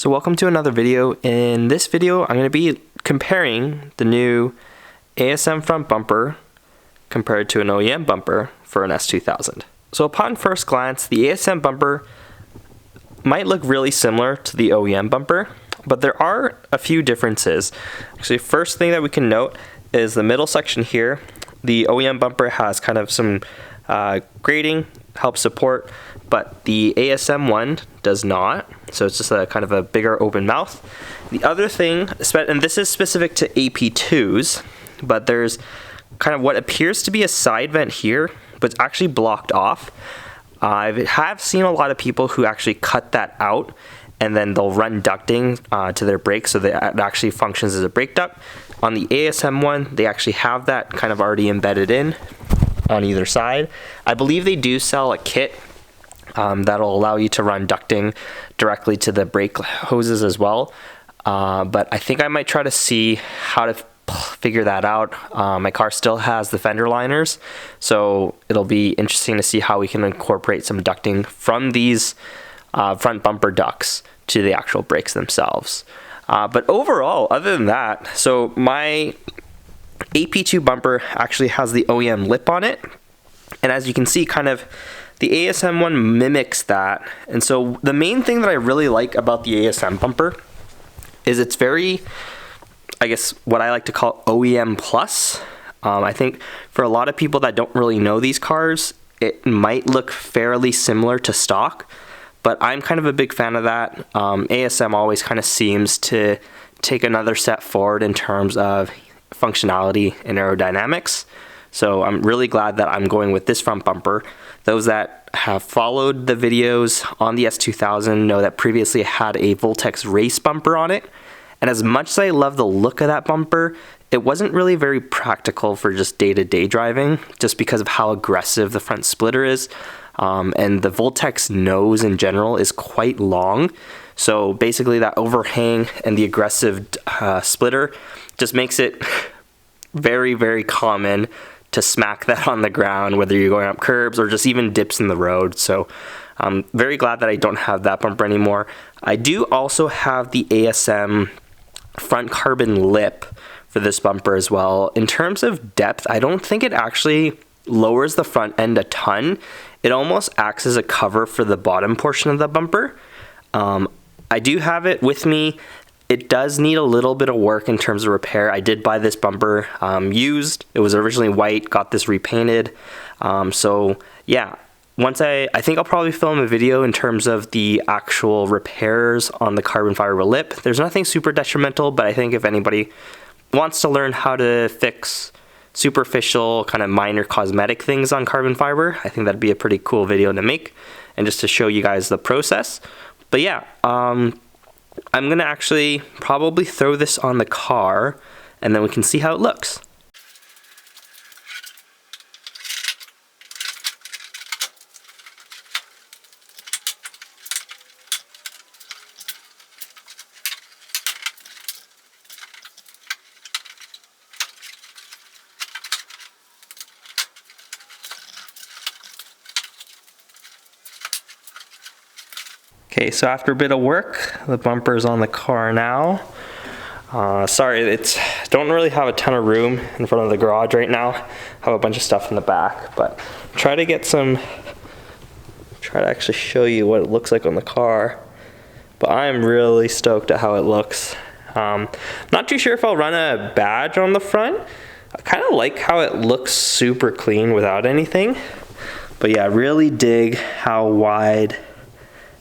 So welcome to another video. In this video, I'm going to be comparing the new ASM Front Bumper compared to an OEM bumper for an S2000. So upon first glance, the ASM bumper might look really similar to the OEM bumper, but there are a few differences. Actually, first thing that we can note is the middle section here. The OEM bumper has kind of some grading, help support, but the ASM one does not. So it's just a kind of a bigger open mouth. The other thing, and this is specific to AP2s, but there's kind of what appears to be a side vent here, but it's actually blocked off. I have seen a lot of people who actually cut that out and then they'll run ducting to their brakes, so that it actually functions as a brake duct. On the ASM one, they actually have that kind of already embedded in on either side. I believe they do sell a kit that'll allow you to run ducting directly to the brake hoses as well. But I think I might try to see how to figure that out. My car still has the fender liners, so it'll be interesting to see how we can incorporate some ducting from these front bumper ducts to the actual brakes themselves. But overall, other than that, so my AP2 bumper actually has the OEM lip on it, and as you can see, kind of the ASM one mimics that. And so the main thing that I really like about the ASM bumper is it's very, I guess, what I like to call OEM plus. I think for a lot of people that don't really know these cars, it might look fairly similar to stock, but I'm kind of a big fan of that. ASM always kind of seems to take another step forward in terms of functionality and aerodynamics. So I'm really glad that I'm going with this front bumper. Those that have followed the videos on the S2000 know that previously it had a Voltex race bumper on it. And as much as I love the look of that bumper, it wasn't really very practical for just day-to-day driving, just because of how aggressive the front splitter is. And the Voltex nose in general is quite long. So basically that overhang and the aggressive splitter just makes it very, very common to smack that on the ground, whether you're going up curbs or just even dips in the road. So I'm very glad that I don't have that bumper anymore. I do also have the ASM front carbon lip for this bumper as well. In terms of depth, I don't think it actually lowers the front end a ton. It almost acts as a cover for the bottom portion of the bumper. I do have it with me. It does need a little bit of work in terms of repair. I did buy this bumper used. It was originally white, got this repainted. So yeah, once I think I'll probably film a video in terms of the actual repairs on the carbon fiber lip. There's nothing super detrimental, but I think if anybody wants to learn how to fix superficial kind of minor cosmetic things on carbon fiber, I think that'd be a pretty cool video to make and just to show you guys the process. But yeah, I'm gonna actually probably throw this on the car and then we can see how it looks. Okay, so after a bit of work, the bumper's on the car now. Sorry, don't really have a ton of room in front of the garage right now. I have a bunch of stuff in the back, but try to actually show you what it looks like on the car. But I'm really stoked at how it looks. Not too sure if I'll run a badge on the front. I kind of like how it looks super clean without anything. But yeah, I really dig how wide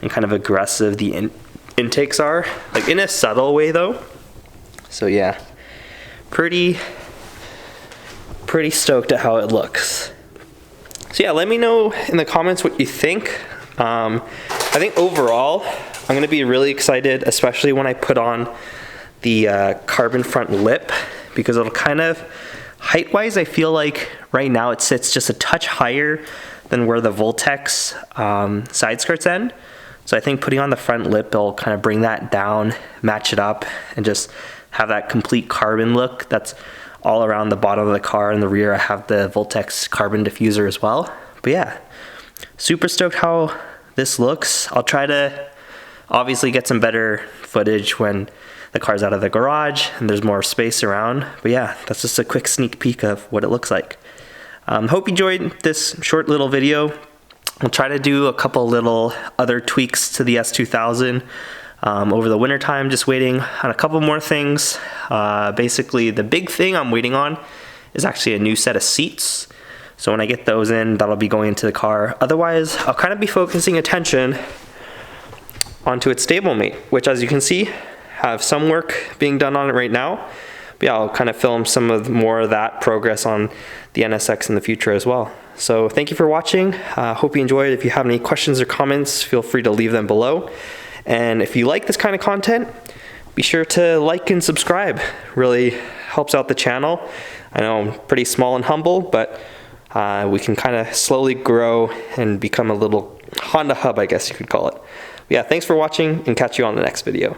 and kind of aggressive the intakes are, like in a subtle way though. So yeah, pretty stoked at how it looks. So yeah, let me know in the comments what you think. I think overall, I'm gonna be really excited, especially when I put on the carbon front lip, because it'll kind of, height-wise, I feel like right now it sits just a touch higher than where the Voltex side skirts end. So I think putting on the front lip will kind of bring that down, match it up, and just have that complete carbon look that's all around the bottom of the car. In the rear, I have the Voltex carbon diffuser as well. But yeah, super stoked how this looks. I'll try to Obviously get some better footage when the car's out of the garage and there's more space around. But yeah, that's just a quick sneak peek of what it looks like. Hope you enjoyed this short little video. I'll try to do a couple little other tweaks to the S2000 over the winter time, just waiting on a couple more things. Basically, the big thing I'm waiting on is actually a new set of seats. So when I get those in, that'll be going into the car. Otherwise, I'll kind of be focusing attention onto its stablemate, which, as you can see, have some work being done on it right now. But yeah, I'll kind of film some more of that progress on the NSX in the future as well. So thank you for watching. Hope you enjoyed. If you have any questions or comments, feel free to leave them below. And if you like this kind of content, be sure to like and subscribe. Really helps out the channel. I know I'm pretty small and humble, but we can kind of slowly grow and become a little Honda hub, I guess you could call it. Yeah, thanks for watching, and catch you on the next video.